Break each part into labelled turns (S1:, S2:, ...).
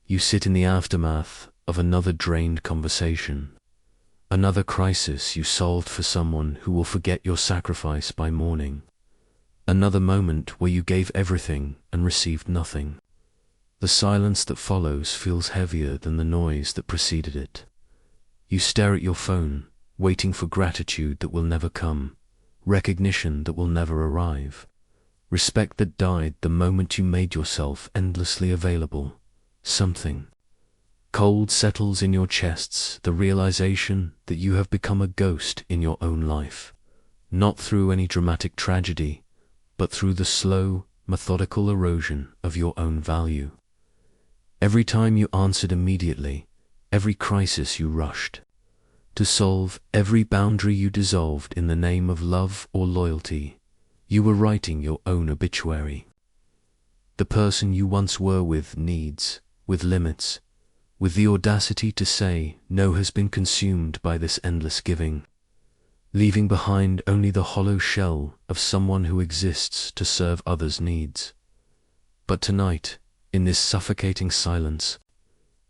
S1: You sit in the aftermath of another drained conversation, another crisis you solved for someone who will forget your sacrifice by morning, another moment where you gave everything and received nothing. The silence that follows feels heavier than the noise that preceded it. You stare at your phone, waiting for gratitude that will never come, recognition that will never arrive, respect that died the moment you made yourself endlessly available. Something cold settles in your chests, the realization that you have become a ghost in your own life, not through any dramatic tragedy, but through the slow, methodical erosion of your own value. Every time you answered immediately, every crisis you rushed to solve, every boundary you dissolved in the name of love or loyalty, you were writing your own obituary. The person you once were with needs, with limits, with the audacity to say no has been consumed by this endless giving, leaving behind only the hollow shell of someone who exists to serve others' needs. But tonight, in this suffocating silence,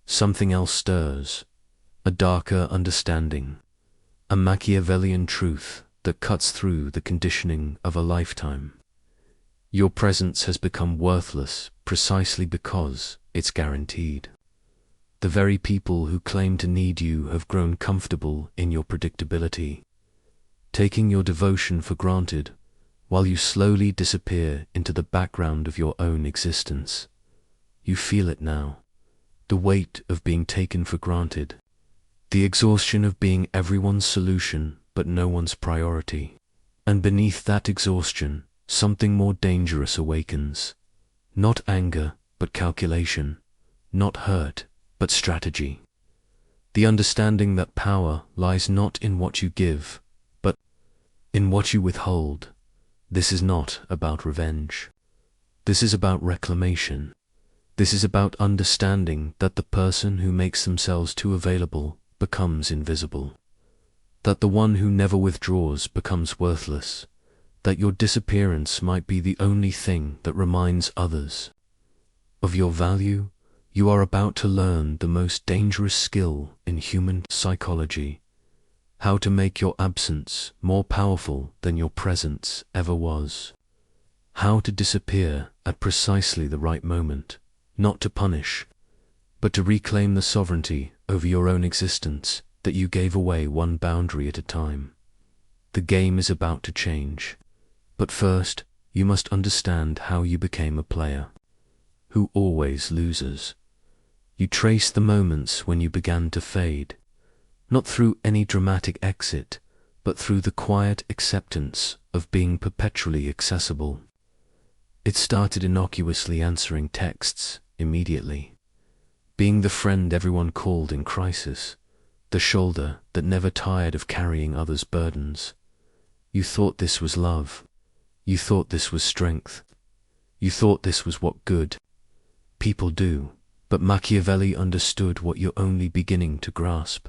S1: something else stirs, a darker understanding, a Machiavellian truth that cuts through the conditioning of a lifetime. Your presence has become worthless precisely because it's guaranteed. The very people who claim to need you have grown comfortable in your predictability, taking your devotion for granted while you slowly disappear into the background of your own existence. You feel it now, the weight of being taken for granted, the exhaustion of being everyone's solution but no one's priority. And beneath that exhaustion, something more dangerous awakens. Not anger, but calculation. Not hurt, but strategy. The understanding that power lies not in what you give, but in what you withhold. This is not about revenge. This is about reclamation. This is about understanding that the person who makes themselves too available becomes invisible. That the one who never withdraws becomes worthless. That your disappearance might be the only thing that reminds others of your value. You are about to learn the most dangerous skill in human psychology, how to make your absence more powerful than your presence ever was. How to disappear at precisely the right moment, not to punish, but to reclaim the sovereignty over your own existence that you gave away one boundary at a time. The game is about to change, but first you must understand how you became a player who always loses. You trace the moments when you began to fade, not through any dramatic exit, but through the quiet acceptance of being perpetually accessible. It started innocuously answering texts immediately, being the friend everyone called in crisis, the shoulder that never tired of carrying others' burdens. You thought this was love. You thought this was strength. You thought this was what good people do. But Machiavelli understood what you're only beginning to grasp.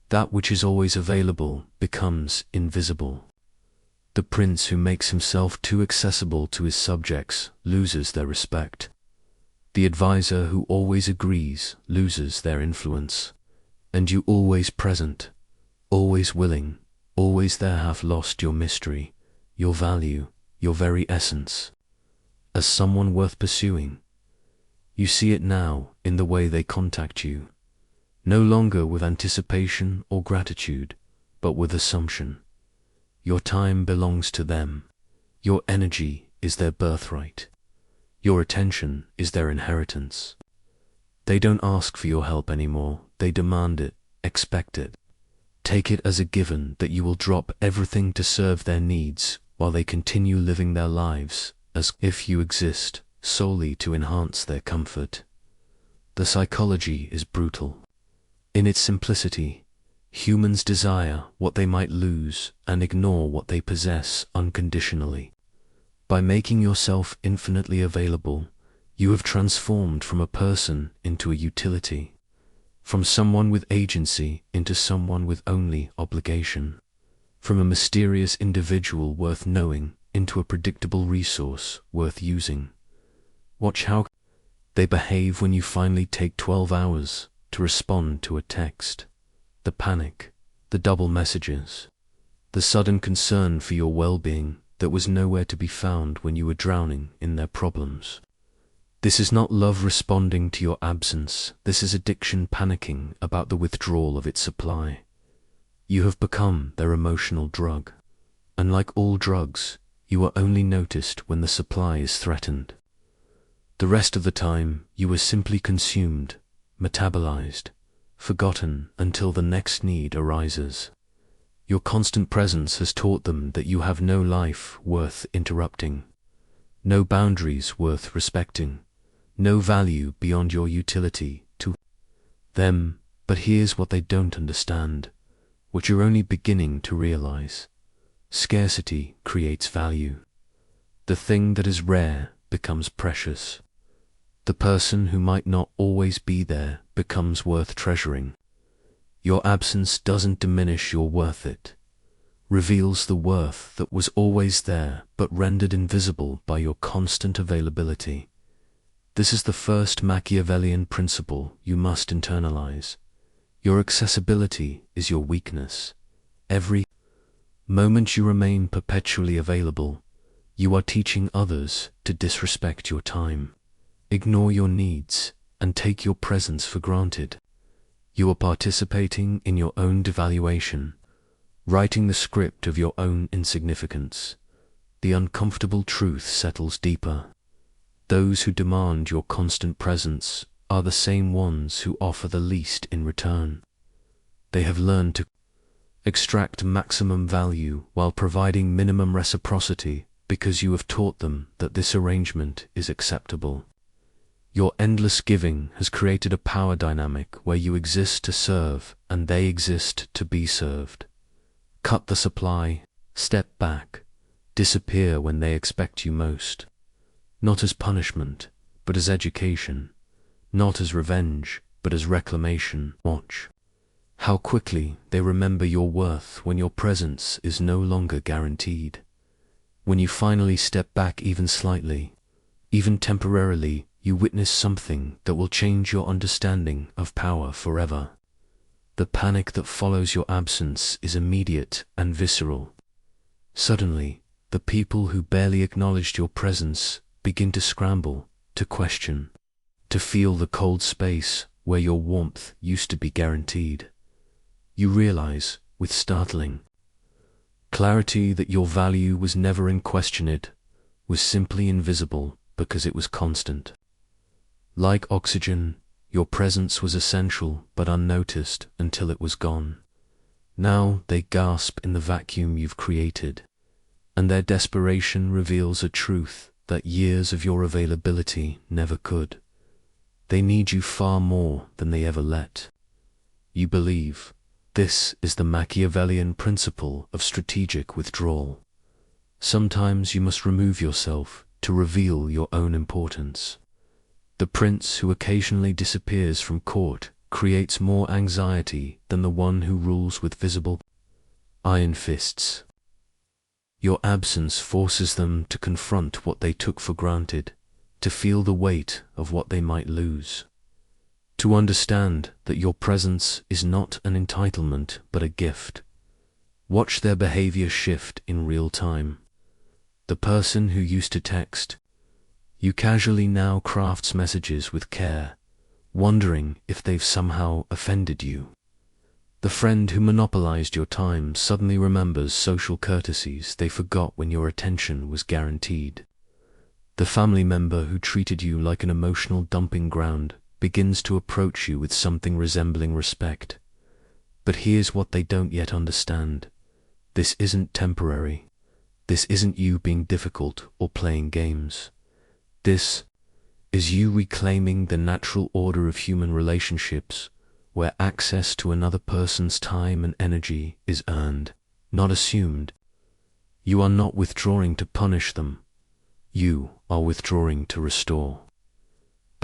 S1: That which is always available becomes invisible. The prince who makes himself too accessible to his subjects loses their respect. The advisor who always agrees loses their influence. And you always present, always willing, always there have lost your mystery, your value, your very essence. As someone worth pursuing, you see it now in the way they contact you, no longer with anticipation or gratitude, but with assumption. Your time belongs to them. Your energy is their birthright. Your attention is their inheritance. They don't ask for your help anymore. They demand it, expect it. Take it as a given that you will drop everything to serve their needs while they continue living their lives as if you exist solely to enhance their comfort. The psychology is brutal. In its simplicity, humans desire what they might lose and ignore what they possess unconditionally. By making yourself infinitely available, you have transformed from a person into a utility, from someone with agency into someone with only obligation, from a mysterious individual worth knowing into a predictable resource worth using. Watch how They behave when you finally take 12 hours to respond to a text. The panic, the double messages, the sudden concern for your well-being that was nowhere to be found when you were drowning in their problems. This is not love responding to your absence. This is addiction panicking about the withdrawal of its supply. You have become their emotional drug. And like all drugs, you are only noticed when the supply is threatened. The rest of the time, you are simply consumed, metabolized, forgotten until the next need arises. Your constant presence has taught them that you have no life worth interrupting, no boundaries worth respecting, no value beyond your utility to them. But here's what they don't understand, what you're only beginning to realize. Scarcity creates value. The thing that is rare becomes precious. The person who might not always be there becomes worth treasuring. Your absence doesn't diminish your worth, it reveals the worth that was always there but rendered invisible by your constant availability. This is the first Machiavellian principle you must internalize. Your accessibility is your weakness. Every moment you remain perpetually available, you are teaching others to disrespect your time, ignore your needs, and take your presence for granted. You are participating in your own devaluation, writing the script of your own insignificance. The uncomfortable truth settles deeper. Those who demand your constant presence are the same ones who offer the least in return. They have learned to extract maximum value while providing minimum reciprocity because you have taught them that this arrangement is acceptable. Your endless giving has created a power dynamic where you exist to serve and they exist to be served. Cut the supply, step back, disappear when they expect you most. Not as punishment, but as education. Not as revenge, but as reclamation. Watch how quickly they remember your worth when your presence is no longer guaranteed. When you finally step back even slightly, even temporarily, you witness something that will change your understanding of power forever. The panic that follows your absence is immediate and visceral. Suddenly, the people who barely acknowledged your presence begin to scramble, to question, to feel the cold space where your warmth used to be guaranteed. You realize, with startling clarity, that your value was never in question. It was simply invisible because it was constant. Like oxygen, your presence was essential but unnoticed until it was gone. Now they gasp in the vacuum you've created, and their desperation reveals a truth that years of your availability never could. They need you far more than they ever let you believe. This is the Machiavellian principle of strategic withdrawal. Sometimes you must remove yourself to reveal your own importance. The prince who occasionally disappears from court creates more anxiety than the one who rules with visible iron fists. Your absence forces them to confront what they took for granted, to feel the weight of what they might lose, to understand that your presence is not an entitlement but a gift. Watch their behavior shift in real time. The person who used to text you casually now crafts messages with care, wondering if they've somehow offended you. The friend who monopolized your time suddenly remembers social courtesies they forgot when your attention was guaranteed. The family member who treated you like an emotional dumping ground begins to approach you with something resembling respect. But here's what they don't yet understand. This isn't temporary. This isn't you being difficult or playing games. This is you reclaiming the natural order of human relationships, where access to another person's time and energy is earned, not assumed. You are not withdrawing to punish them. You are withdrawing to restore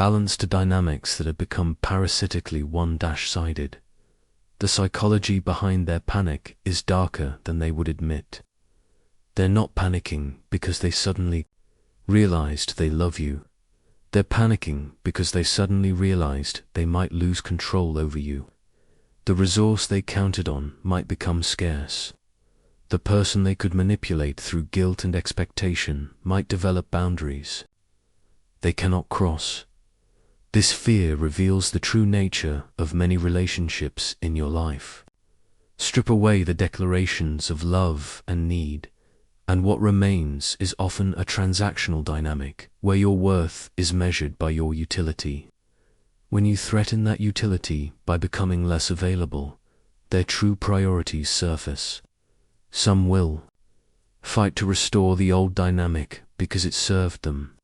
S1: balance to dynamics that have become parasitically one-sided. The psychology behind their panic is darker than they would admit. They're not panicking because they suddenly realized they love you. They're panicking because they suddenly realized they might lose control over you. The resource they counted on might become scarce. The person they could manipulate through guilt and expectation might develop boundaries they cannot cross. This fear reveals the true nature of many relationships in your life. Strip away the declarations of love and need, and what remains is often a transactional dynamic where your worth is measured by your utility. When you threaten that utility by becoming less available, their true priorities surface. Some will fight to restore the old dynamic because it served them.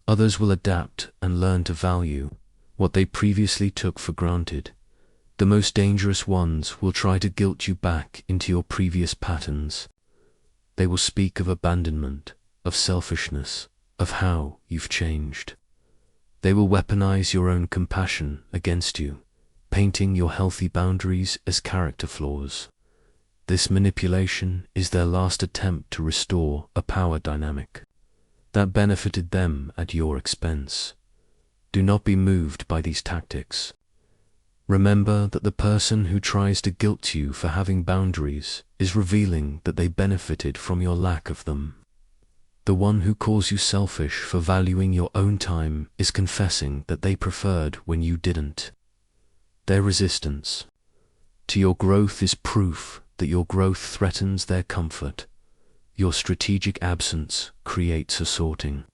S1: Others will adapt and learn to value what they previously took for granted. The most dangerous ones will try to guilt you back into your previous patterns. They will speak of abandonment, of selfishness, of how you've changed. They will weaponize your own compassion against you, painting your healthy boundaries as character flaws. This manipulation is their last attempt to restore a power dynamic that benefited them at your expense. Do not be moved by these tactics. Remember that the person who tries to guilt you for having boundaries is revealing that they benefited from your lack of them. The one who calls you selfish for valuing your own time is confessing that they preferred when you didn't. Their resistance to your growth is proof that your growth threatens their comfort. Your strategic absence creates a sorting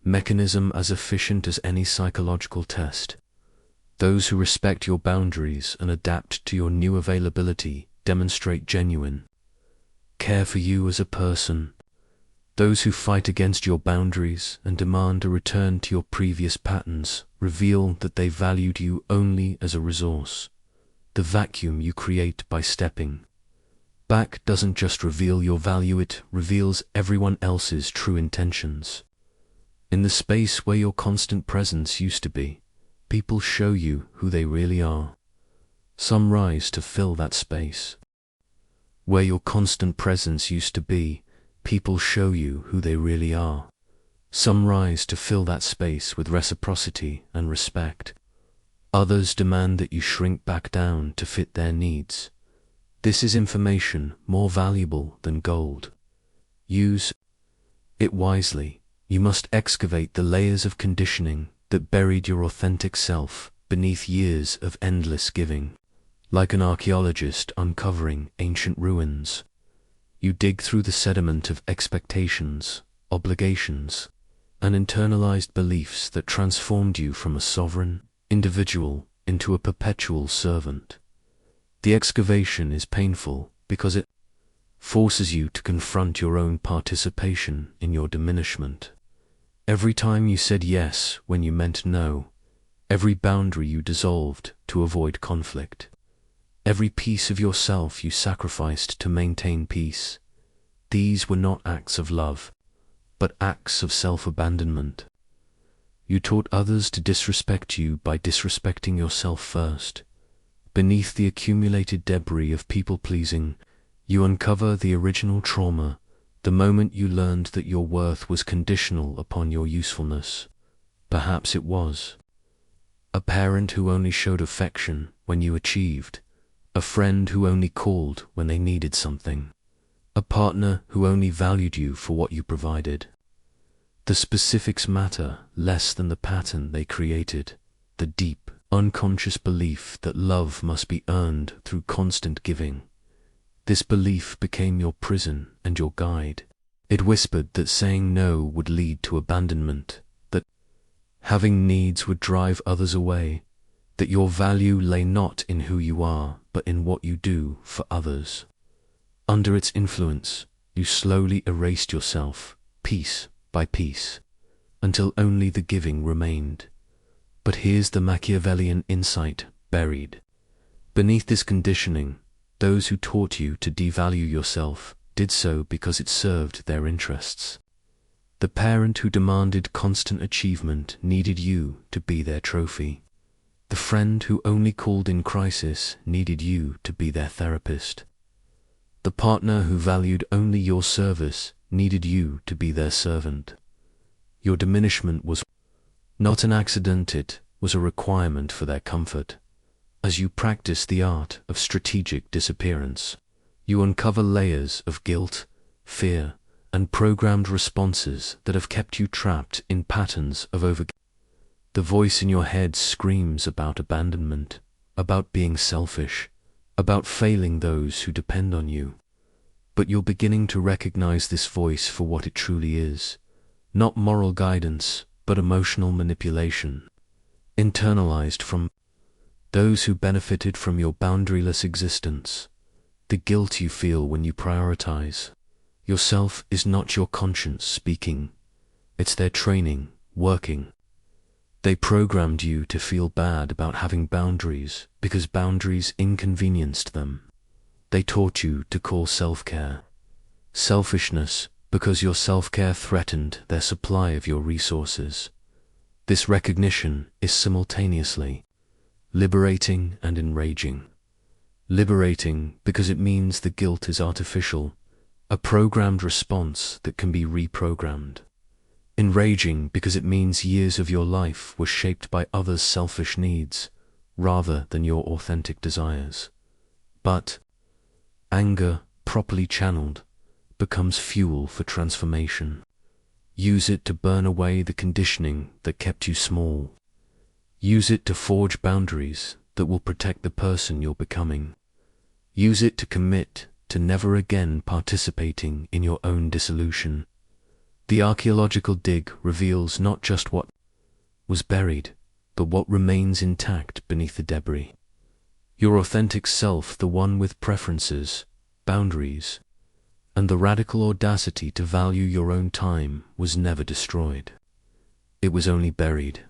S1: mechanism as efficient as any psychological test. Those who respect your boundaries and adapt to your new availability demonstrate genuine care for you as a person. Those who fight against your boundaries and demand a return to your previous patterns reveal that they valued you only as a resource. The vacuum you create by stepping back doesn't just reveal your value, it reveals everyone else's true intentions. In the space where your constant presence used to be, people show you who they really are. Some rise to fill that space. Where your constant presence used to be, people show you who they really are. Some rise to fill that space with reciprocity and respect. Others demand that you shrink back down to fit their needs. This is information more valuable than gold. Use it wisely. You must excavate the layers of conditioning that buried your authentic self beneath years of endless giving. Like an archaeologist uncovering ancient ruins, you dig through the sediment of expectations, obligations, and internalized beliefs that transformed you from a sovereign individual into a perpetual servant. The excavation is painful because it forces you to confront your own participation in your diminishment. Every time you said yes when you meant no, every boundary you dissolved to avoid conflict, every piece of yourself you sacrificed to maintain peace, these were not acts of love, but acts of self-abandonment. You taught others to disrespect you by disrespecting yourself first. Beneath the accumulated debris of people-pleasing, you uncover the original trauma, the moment you learned that your worth was conditional upon your usefulness. Perhaps it was a parent who only showed affection when you achieved, a friend who only called when they needed something, a partner who only valued you for what you provided. The specifics matter less than the pattern they created, the deep, unconscious belief that love must be earned through constant giving. This belief became your prison and your guide. It whispered that saying no would lead to abandonment, that having needs would drive others away, that your value lay not in who you are, but in what you do for others. Under its influence, you slowly erased yourself, piece by piece, until only the giving remained. But here's the Machiavellian insight buried beneath this conditioning. Those who taught you to devalue yourself did so because it served their interests. The parent who demanded constant achievement needed you to be their trophy. The friend who only called in crisis needed you to be their therapist. The partner who valued only your service needed you to be their servant. Your diminishment was Not an accident, it was a requirement for their comfort. As you practice the art of strategic disappearance, you uncover layers of guilt, fear, and programmed responses that have kept you trapped in patterns of overgiving. The voice in your head screams about abandonment, about being selfish, about failing those who depend on you. But you're beginning to recognize this voice for what it truly is, not moral guidance, but emotional manipulation, internalized from those who benefited from your boundaryless existence. The guilt you feel when you prioritize yourself is not your conscience speaking, it's their training working. They programmed you to feel bad about having boundaries because boundaries inconvenienced them. They taught you to call self-care selfishness because your self-care threatened their supply of your resources. This recognition is simultaneously liberating and enraging. Liberating because it means the guilt is artificial, a programmed response that can be reprogrammed. Enraging because it means years of your life were shaped by others' selfish needs rather than your authentic desires. But anger, properly channeled, becomes fuel for transformation. Use it to burn away the conditioning that kept you small. Use it to forge boundaries that will protect the person you're becoming. Use it to commit to never again participating in your own dissolution. The archaeological dig reveals not just what was buried, but what remains intact beneath the debris. Your authentic self, the one with preferences, boundaries, and the radical audacity to value your own time, was never destroyed. It was only buried.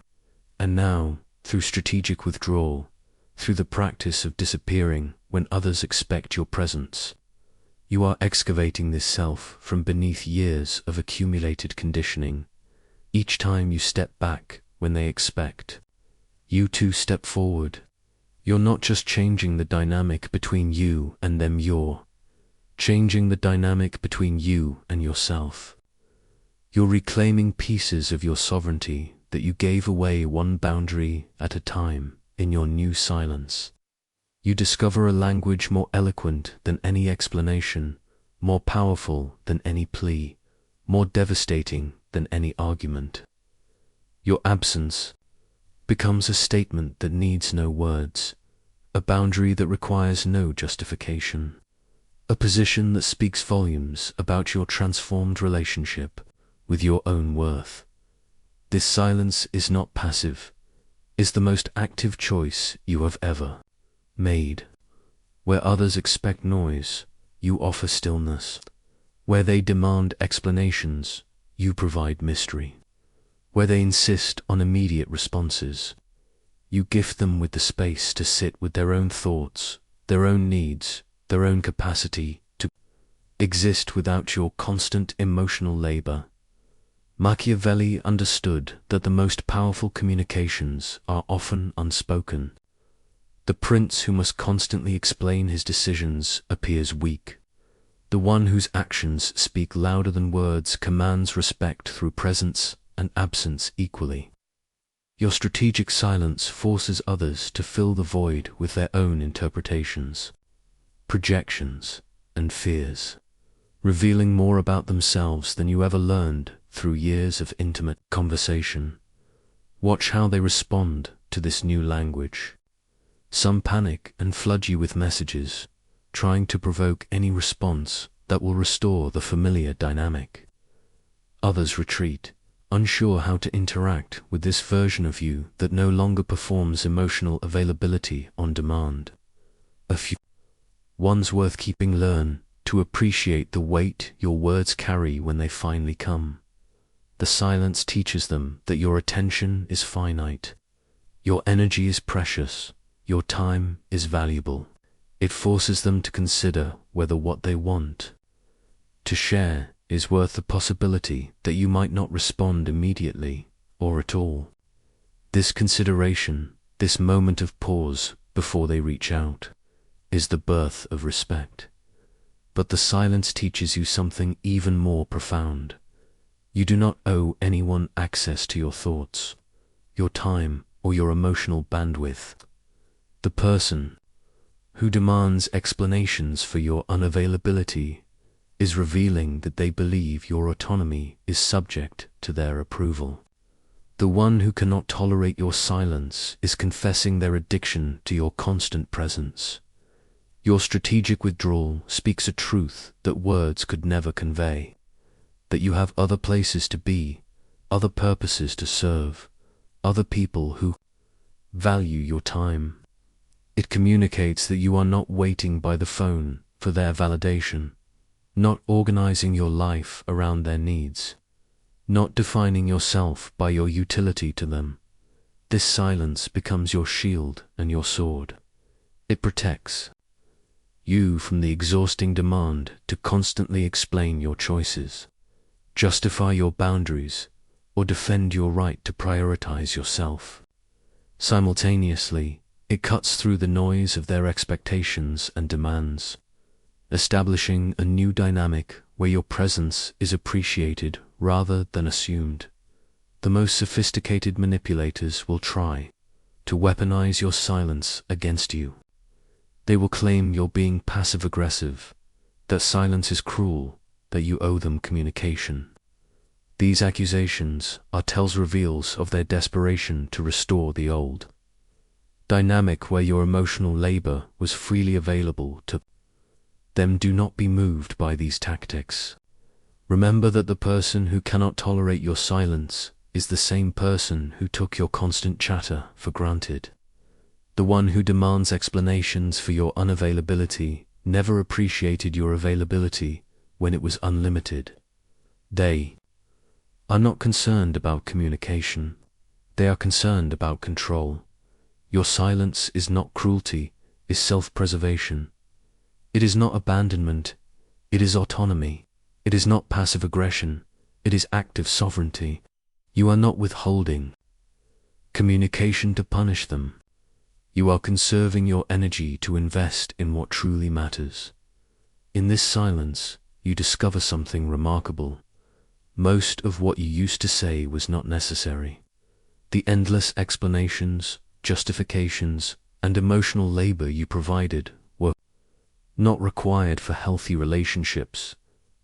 S1: And now, through strategic withdrawal, through the practice of disappearing when others expect your presence, you are excavating this self from beneath years of accumulated conditioning. Each time you step back when they expect, you too step forward. You're not just changing the dynamic between you and them, you're changing the dynamic between you and yourself. You're reclaiming pieces of your sovereignty that you gave away one boundary at a time in your new silence. You discover a language more eloquent than any explanation, more powerful than any plea, more devastating than any argument. Your absence becomes a statement that needs no words, a boundary that requires no justification, a position that speaks volumes about your transformed relationship with your own worth. This silence is not passive, is the most active choice you have ever made. Where others expect noise, you offer stillness. Where they demand explanations, you provide mystery. Where they insist on immediate responses, you gift them with the space to sit with their own thoughts, their own needs, their own capacity to exist without your constant emotional labor. Machiavelli understood that the most powerful communications are often unspoken. The prince who must constantly explain his decisions appears weak. The one whose actions speak louder than words commands respect through presence and absence equally. Your strategic silence forces others to fill the void with their own interpretations, projections, and fears, revealing more about themselves than you ever learned through years of intimate conversation. Watch how they respond to this new language. Some panic and flood you with messages, trying to provoke any response that will restore the familiar dynamic. Others retreat, unsure how to interact with this version of you that no longer performs emotional availability on demand. A few ones worth keeping learn to appreciate the weight your words carry when they finally come. The silence teaches them that your attention is finite, your energy is precious, your time is valuable. It forces them to consider whether what they want to share is worth the possibility that you might not respond immediately or at all. This consideration, this moment of pause before they reach out, is the birth of respect. But the silence teaches you something even more profound. You do not owe anyone access to your thoughts. your time, or your emotional bandwidth. The person who demands explanations for your unavailability is revealing that they believe your autonomy is subject to their approval. The one who cannot tolerate your silence is confessing their addiction to your constant presence. Your strategic withdrawal speaks a truth that words could never convey, that you have other places to be, other purposes to serve, other people who value your time. It communicates that you are not waiting by the phone for their validation, not organizing your life around their needs, not defining yourself by your utility to them. This silence becomes your shield and your sword. It protects you from the exhausting demand to constantly explain your choices, justify your boundaries, or defend your right to prioritize yourself. Simultaneously, it cuts through the noise of their expectations and demands, establishing a new dynamic where your presence is appreciated rather than assumed. The most sophisticated manipulators will try to weaponize your silence against you. They will claim you're being passive-aggressive, that silence is cruel, that you owe them communication. These accusations are telltale reveals of their desperation to restore the old dynamic where your emotional labor was freely available to them. Do not be moved by these tactics. Remember that the person who cannot tolerate your silence is the same person who took your constant chatter for granted. The one who demands explanations for your unavailability never appreciated your availability when it was unlimited. They are not concerned about communication. They are concerned about control. Your silence is not cruelty, it is self-preservation. It is not abandonment, it is autonomy. It is not passive aggression, it is active sovereignty. You are not withholding communication to punish them. You are conserving your energy to invest in what truly matters. In this silence, you discover something remarkable. Most of what you used to say was not necessary. The endless explanations, justifications, and emotional labor you provided were not required for healthy relationships.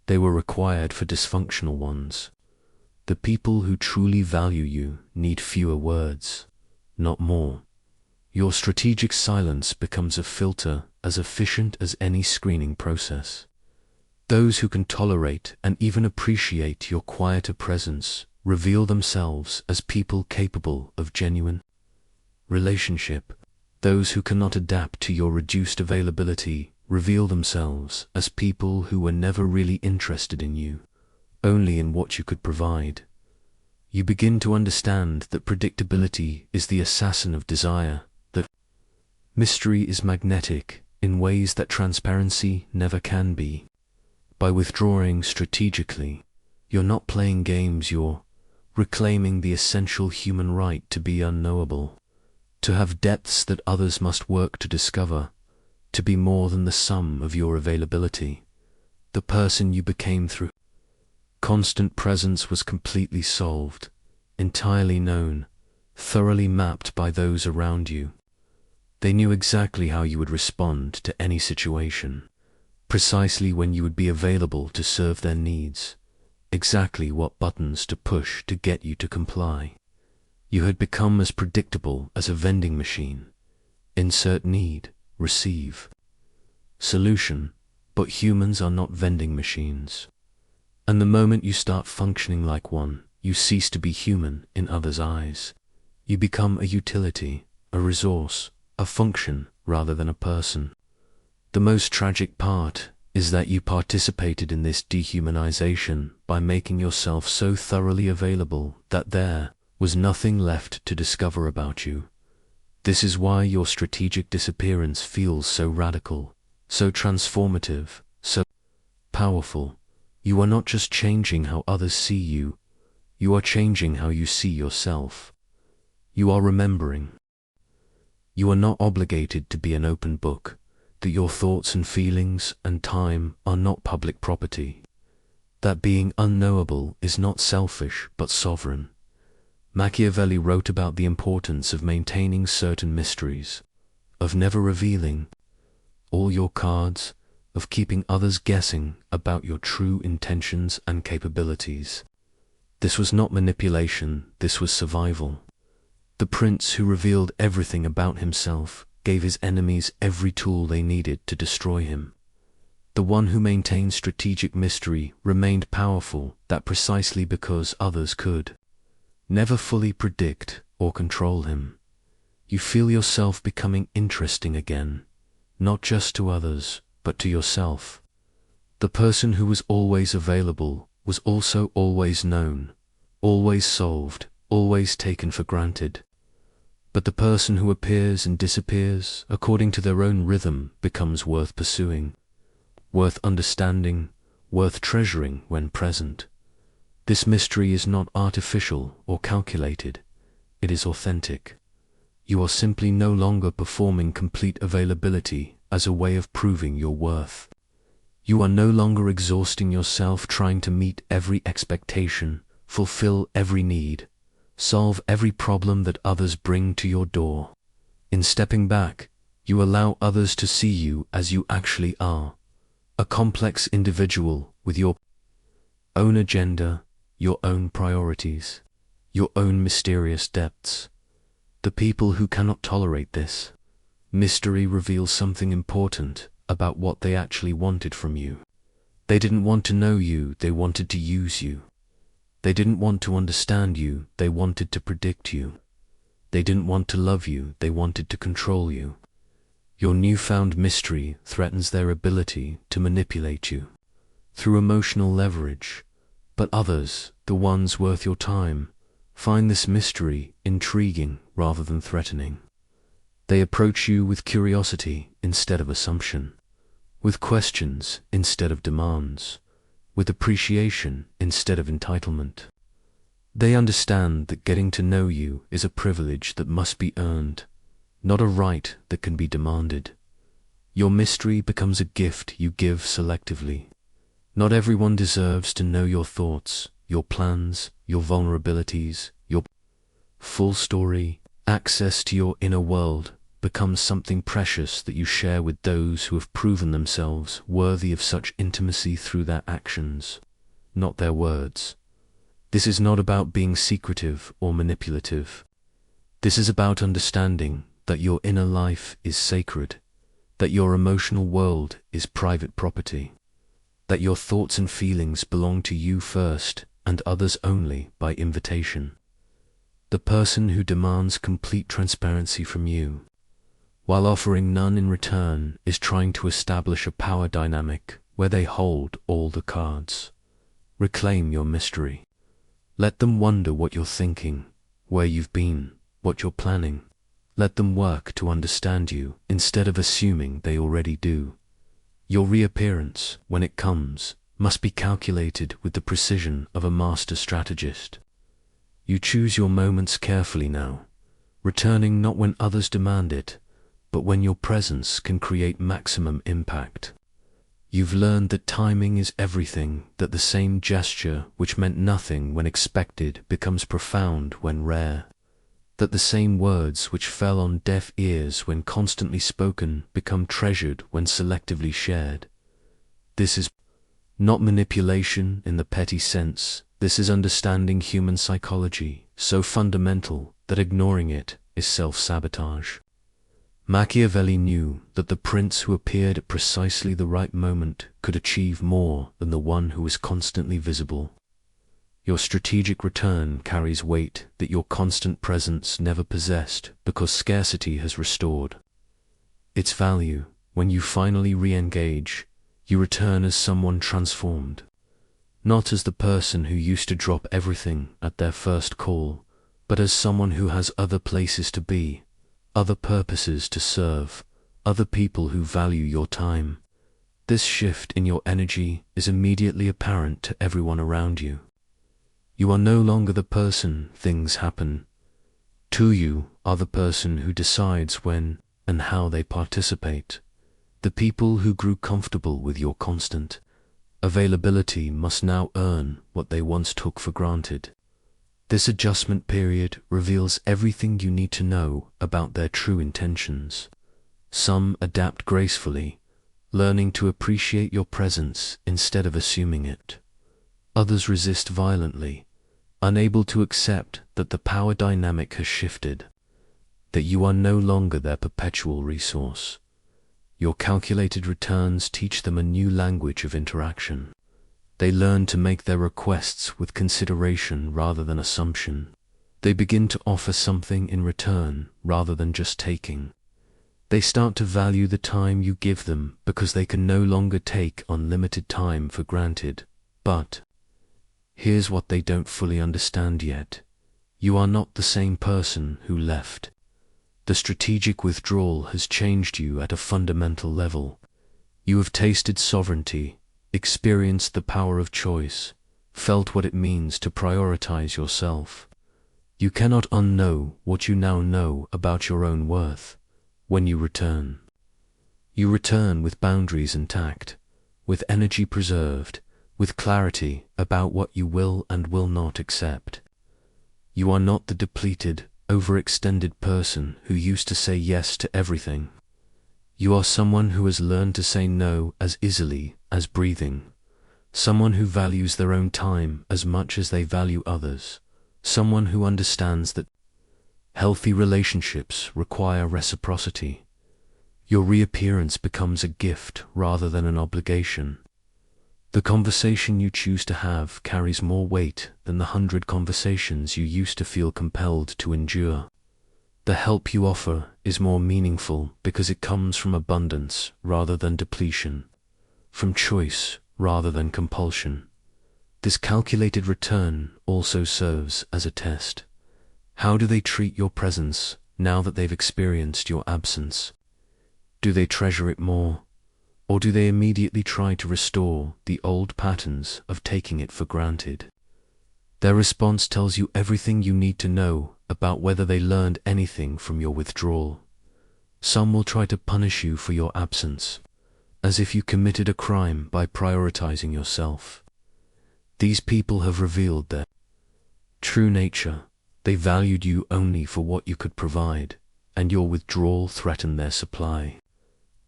S1: They were required for dysfunctional ones. The people who truly value you need fewer words, not more. Your strategic silence becomes a filter as efficient as any screening process. Those who can tolerate and even appreciate your quieter presence reveal themselves as people capable of genuine relationship. Those who cannot adapt to your reduced availability reveal themselves as people who were never really interested in you, only in what you could provide. You begin to understand that predictability is the assassin of desire, that mystery is magnetic in ways that transparency never can be. By withdrawing strategically, you're not playing games, you're reclaiming the essential human right to be unknowable, to have depths that others must work to discover, to be more than the sum of your availability. The person you became through constant presence was completely solved, entirely known, thoroughly mapped by those around you. They knew exactly how you would respond to any situation, precisely when you would be available to serve their needs, exactly what buttons to push to get you to comply. You had become as predictable as a vending machine. Insert need, receive solution, but humans are not vending machines. And the moment you start functioning like one, you cease to be human in others' eyes. You become a utility, a resource, a function rather than a person. The most tragic part is that you participated in this dehumanization by making yourself so thoroughly available that there was nothing left to discover about you. This is why your strategic disappearance feels so radical, so transformative, so powerful. You are not just changing how others see you, you are changing how you see yourself. You are remembering. You are not obligated to be an open book, that your thoughts and feelings and time are not public property, that being unknowable is not selfish but sovereign. Machiavelli wrote about the importance of maintaining certain mysteries, of never revealing all your cards, of keeping others guessing about your true intentions and capabilities. This was not manipulation, this was survival. The prince who revealed everything about himself gave his enemies every tool they needed to destroy him. The one who maintained strategic mystery remained powerful, that precisely because others could never fully predict or control him. You feel yourself becoming interesting again, not just to others, but to yourself. The person who was always available was also always known, always solved, always taken for granted. But the person who appears and disappears according to their own rhythm becomes worth pursuing, worth understanding, worth treasuring when present. This mystery is not artificial or calculated, it is authentic. You are simply no longer performing complete availability as a way of proving your worth. You are no longer exhausting yourself trying to meet every expectation, fulfill every need, solve every problem that others bring to your door. In stepping back, you allow others to see you as you actually are, a complex individual with your own agenda, your own priorities, your own mysterious depths. The people who cannot tolerate this mystery reveals something important about what they actually wanted from you. They didn't want to know you, they wanted to use you. They didn't want to understand you, they wanted to predict you. They didn't want to love you, they wanted to control you. Your newfound mystery threatens their ability to manipulate you through emotional leverage. But others, the ones worth your time, find this mystery intriguing rather than threatening. They approach you with curiosity instead of assumption, with questions instead of demands, with appreciation instead of entitlement. They understand that getting to know you is a privilege that must be earned, not a right that can be demanded. Your mystery becomes a gift you give selectively. Not everyone deserves to know your thoughts, your plans, your vulnerabilities, your full story. Access to your inner world becomes something precious that you share with those who have proven themselves worthy of such intimacy through their actions, not their words. This is not about being secretive or manipulative. This is about understanding that your inner life is sacred, that your emotional world is private property, that your thoughts and feelings belong to you first and others only by invitation. The person who demands complete transparency from you, while offering none in return, is trying to establish a power dynamic where they hold all the cards. Reclaim your mystery. Let them wonder what you're thinking, where you've been, what you're planning. Let them work to understand you instead of assuming they already do. Your reappearance, when it comes, must be calculated with the precision of a master strategist. You choose your moments carefully now, returning not when others demand it, but when your presence can create maximum impact. You've learned that timing is everything, that the same gesture which meant nothing when expected becomes profound when rare, that the same words which fell on deaf ears when constantly spoken become treasured when selectively shared. This is not manipulation in the petty sense. This is understanding human psychology, so fundamental that ignoring it is self-sabotage. Machiavelli knew that the prince who appeared at precisely the right moment could achieve more than the one who was constantly visible. Your strategic return carries weight that your constant presence never possessed because scarcity has restored its value. When you finally re-engage, you return as someone transformed, not as the person who used to drop everything at their first call, but as someone who has other places to be, other purposes to serve, other people who value your time. This shift in your energy is immediately apparent to everyone around you. You are no longer the person things happen to. You are the person who decides when and how they participate. The people who grew comfortable with your constant availability must now earn what they once took for granted. This adjustment period reveals everything you need to know about their true intentions. Some adapt gracefully, learning to appreciate your presence instead of assuming it. Others resist violently, unable to accept that the power dynamic has shifted, that you are no longer their perpetual resource. Your calculated returns teach them a new language of interaction. They learn to make their requests with consideration rather than assumption. They begin to offer something in return rather than just taking. They start to value the time you give them because they can no longer take unlimited time for granted. But here's what they don't fully understand yet. You are not the same person who left. The strategic withdrawal has changed you at a fundamental level. You have tasted sovereignty, experienced the power of choice, felt what it means to prioritize yourself. You cannot unknow what you now know about your own worth. When you return with boundaries intact, with energy preserved, with clarity about what you will and will not accept. You are not the depleted, overextended person who used to say yes to everything. You are someone who has learned to say no as easily as breathing, someone who values their own time as much as they value others, someone who understands that healthy relationships require reciprocity. Your reappearance becomes a gift rather than an obligation. The conversation you choose to have carries more weight than the 100 conversations you used to feel compelled to endure. The help you offer is more meaningful because it comes from abundance rather than depletion, from choice rather than compulsion. This calculated return also serves as a test. How do they treat your presence now that they've experienced your absence? Do they treasure it more, or do they immediately try to restore the old patterns of taking it for granted? Their response tells you everything you need to know about whether they learned anything from your withdrawal. Some will try to punish you for your absence, as if you committed a crime by prioritizing yourself. These people have revealed their true nature. They valued you only for what you could provide, and your withdrawal threatened their supply.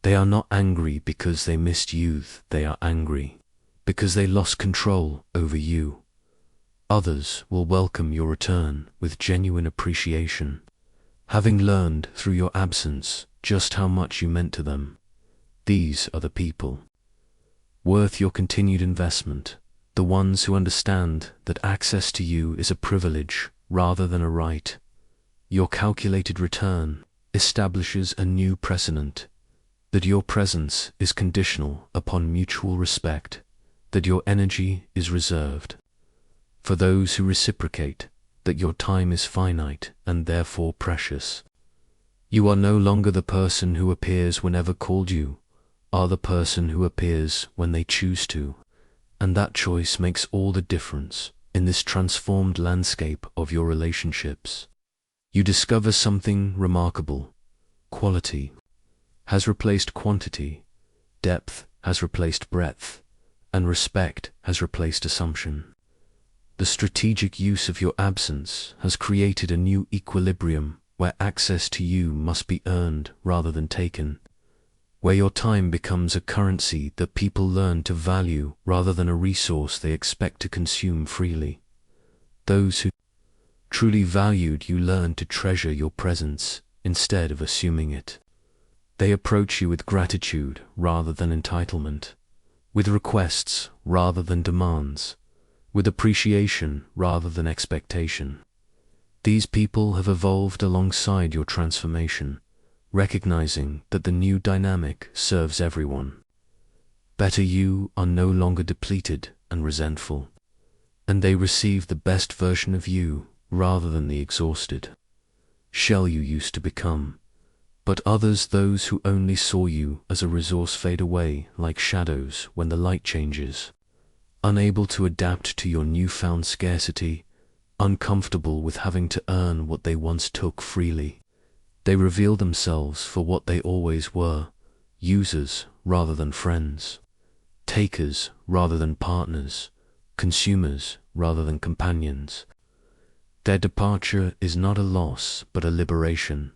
S1: They are not angry because they missed youth, they are angry because they lost control over you. Others will welcome your return with genuine appreciation, having learned through your absence just how much you meant to them. These are the people worth your continued investment, the ones who understand that access to you is a privilege rather than a right. Your calculated return establishes a new precedent, that your presence is conditional upon mutual respect, that your energy is reserved for those who reciprocate, that your time is finite and therefore precious. You are no longer the person who appears whenever called, you are the person who appears when they choose to, and that choice makes all the difference in this transformed landscape of your relationships. You discover something remarkable. Quality has replaced quantity, depth has replaced breadth, and respect has replaced assumption. The strategic use of your absence has created a new equilibrium where access to you must be earned rather than taken, where your time becomes a currency that people learn to value rather than a resource they expect to consume freely. Those who truly valued you learn to treasure your presence instead of assuming it. They approach you with gratitude rather than entitlement, with requests rather than demands, with appreciation rather than expectation. These people have evolved alongside your transformation, recognizing that the new dynamic serves everyone. Better you are no longer depleted and resentful, and they receive the best version of you rather than the exhausted shell you used to become. But others, those who only saw you as a resource, fade away like shadows when the light changes, unable to adapt to your newfound scarcity, uncomfortable with having to earn what they once took freely. They reveal themselves for what they always were, users rather than friends, takers rather than partners, consumers rather than companions. Their departure is not a loss, but a liberation,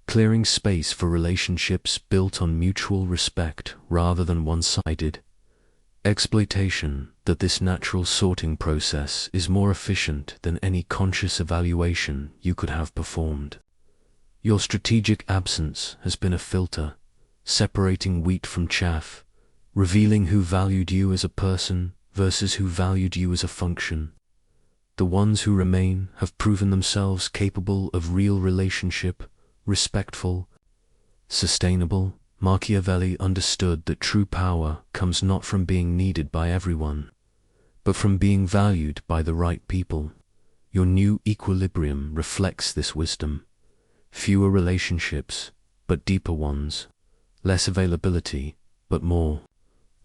S1: clearing space for relationships built on mutual respect rather than one-sided exploitation. That this natural sorting process is more efficient than any conscious evaluation you could have performed. Your strategic absence has been a filter, separating wheat from chaff, revealing who valued you as a person versus who valued you as a function. The ones who remain have proven themselves capable of real relationship, respectful, sustainable. Machiavelli understood that true power comes not from being needed by everyone, but from being valued by the right people. Your new equilibrium reflects this wisdom. Fewer relationships, but deeper ones. Less availability, but more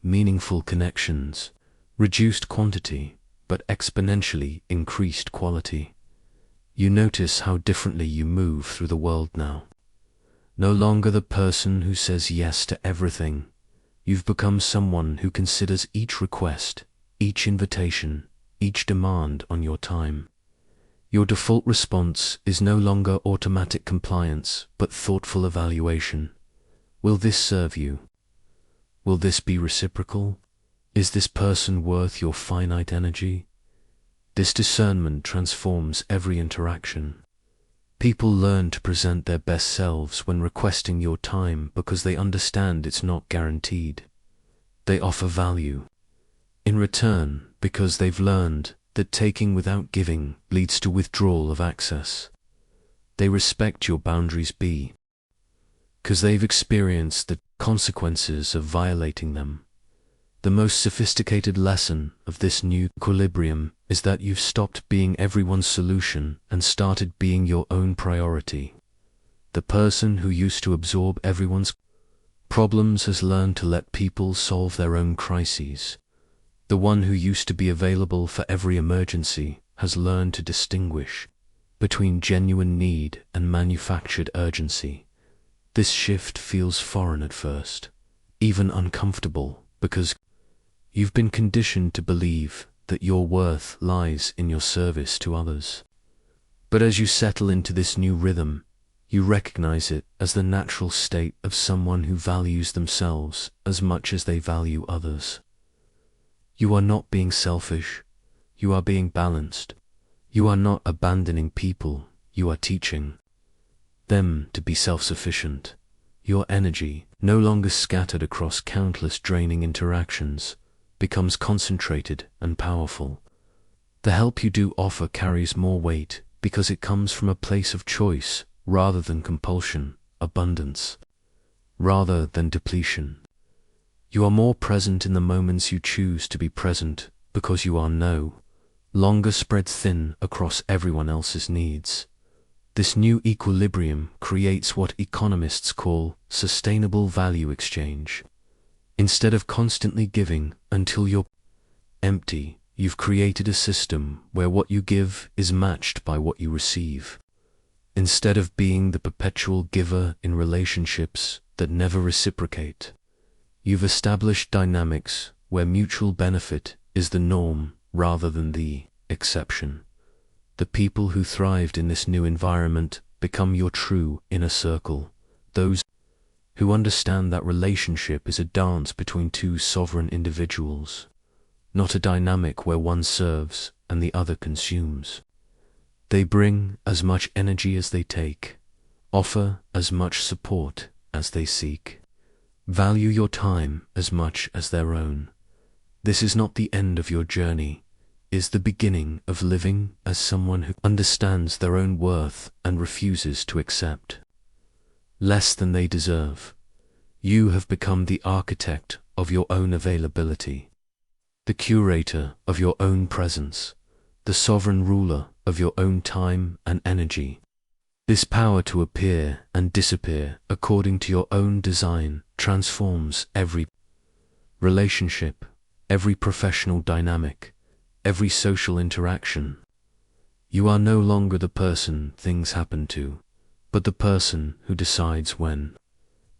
S1: meaningful connections. Reduced quantity, but exponentially increased quality. You notice how differently you move through the world now. No longer the person who says yes to everything. You've become someone who considers each request, each invitation, each demand on your time. Your default response is no longer automatic compliance, but thoughtful evaluation. Will this serve you? Will this be reciprocal? Is this person worth your finite energy? This discernment transforms every interaction. People learn to present their best selves when requesting your time because they understand it's not guaranteed. They offer value in return because they've learned that taking without giving leads to withdrawal of access. They respect your boundaries because they've experienced the consequences of violating them. The most sophisticated lesson of this new equilibrium is that you've stopped being everyone's solution and started being your own priority. The person who used to absorb everyone's problems has learned to let people solve their own crises. The one who used to be available for every emergency has learned to distinguish between genuine need and manufactured urgency. This shift feels foreign at first, even uncomfortable, because you've been conditioned to believe that your worth lies in your service to others. But as you settle into this new rhythm, you recognize it as the natural state of someone who values themselves as much as they value others. You are not being selfish, you are being balanced. You are not abandoning people, you are teaching them to be self-sufficient. Your energy, no longer scattered across countless draining interactions, becomes concentrated and powerful. The help you do offer carries more weight because it comes from a place of choice rather than compulsion, abundance rather than depletion. You are more present in the moments you choose to be present because you are no longer spread thin across everyone else's needs. This new equilibrium creates what economists call sustainable value exchange. Instead of constantly giving until you're empty, you've created a system where what you give is matched by what you receive. Instead of being the perpetual giver in relationships that never reciprocate, you've established dynamics where mutual benefit is the norm rather than the exception. The people who thrived in this new environment become your true inner circle, those who understand that relationship is a dance between two sovereign individuals, not a dynamic where one serves and the other consumes. They bring as much energy as they take, offer as much support as they seek, value your time as much as their own. This is not the end of your journey, is the beginning of living as someone who understands their own worth and refuses to accept less than they deserve. You have become the architect of your own availability, the curator of your own presence, the sovereign ruler of your own time and energy. This power to appear and disappear according to your own design transforms every relationship, every professional dynamic, every social interaction. You are no longer the person things happen to, but the person who decides when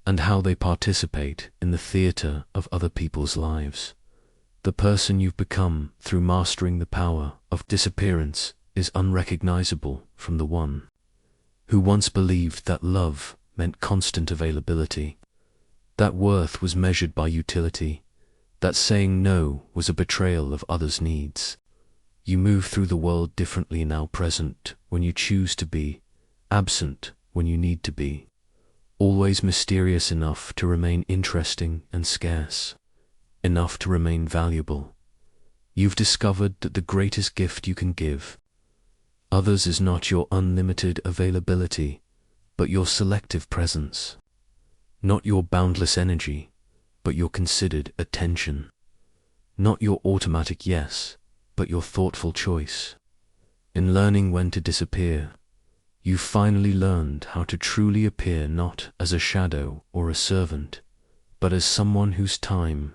S1: and how they participate in the theater of other people's lives. The person you've become through mastering the power of disappearance is unrecognizable from the one who once believed that love meant constant availability, that worth was measured by utility, that saying no was a betrayal of others' needs. You move through the world differently now, present when you choose to be, absent when you need to be, always mysterious enough to remain interesting and scarce, enough to remain valuable. You've discovered that the greatest gift you can give others is not your unlimited availability, but your selective presence. Not your boundless energy, but your considered attention. Not your automatic yes, but your thoughtful choice. In learning when to disappear, you finally learned how to truly appear not as a shadow or a servant, but as someone whose time,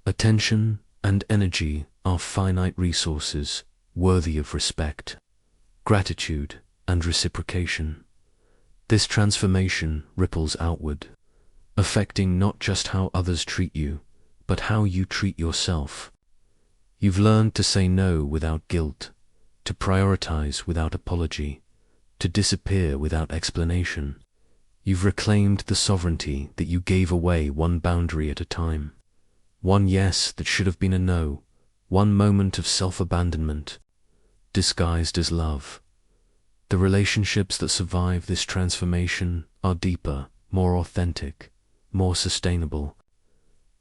S1: attention, and energy are finite resources worthy of respect, gratitude, and reciprocation. This transformation ripples outward, affecting not just how others treat you, but how you treat yourself. You've learned to say no without guilt, to prioritize without apology, to disappear without explanation. You've reclaimed the sovereignty that you gave away one boundary at a time. One yes that should have been a no, one moment of self-abandonment, disguised as love. The relationships that survive this transformation are deeper, more authentic, more sustainable.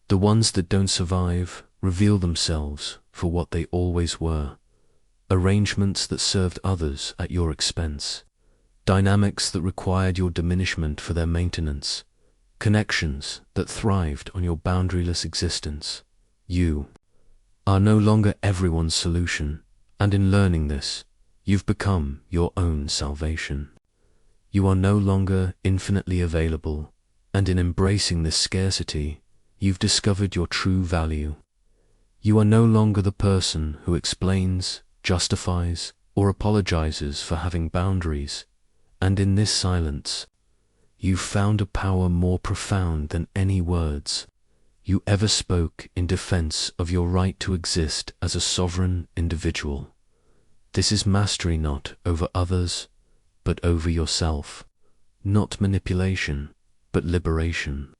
S1: The ones that don't survive reveal themselves for what they always were: arrangements that served others at your expense, dynamics that required your diminishment for their maintenance, connections that thrived on your boundaryless existence. You are no longer everyone's solution, and in learning this, you've become your own salvation. You are no longer infinitely available, and in embracing this scarcity, you've discovered your true value. You are no longer the person who explains, justifies, or apologizes for having boundaries, and in this silence, you've found a power more profound than any words you ever spoke in defense of your right to exist as a sovereign individual. This is mastery not over others, but over yourself. Not manipulation, but liberation.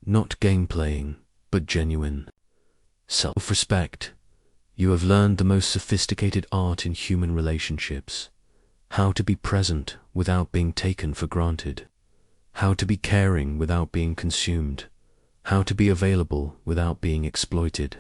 S1: Not game-playing, but genuine self-respect. You have learned the most sophisticated art in human relationships: how to be present without being taken for granted, how to be caring without being consumed, how to be available without being exploited.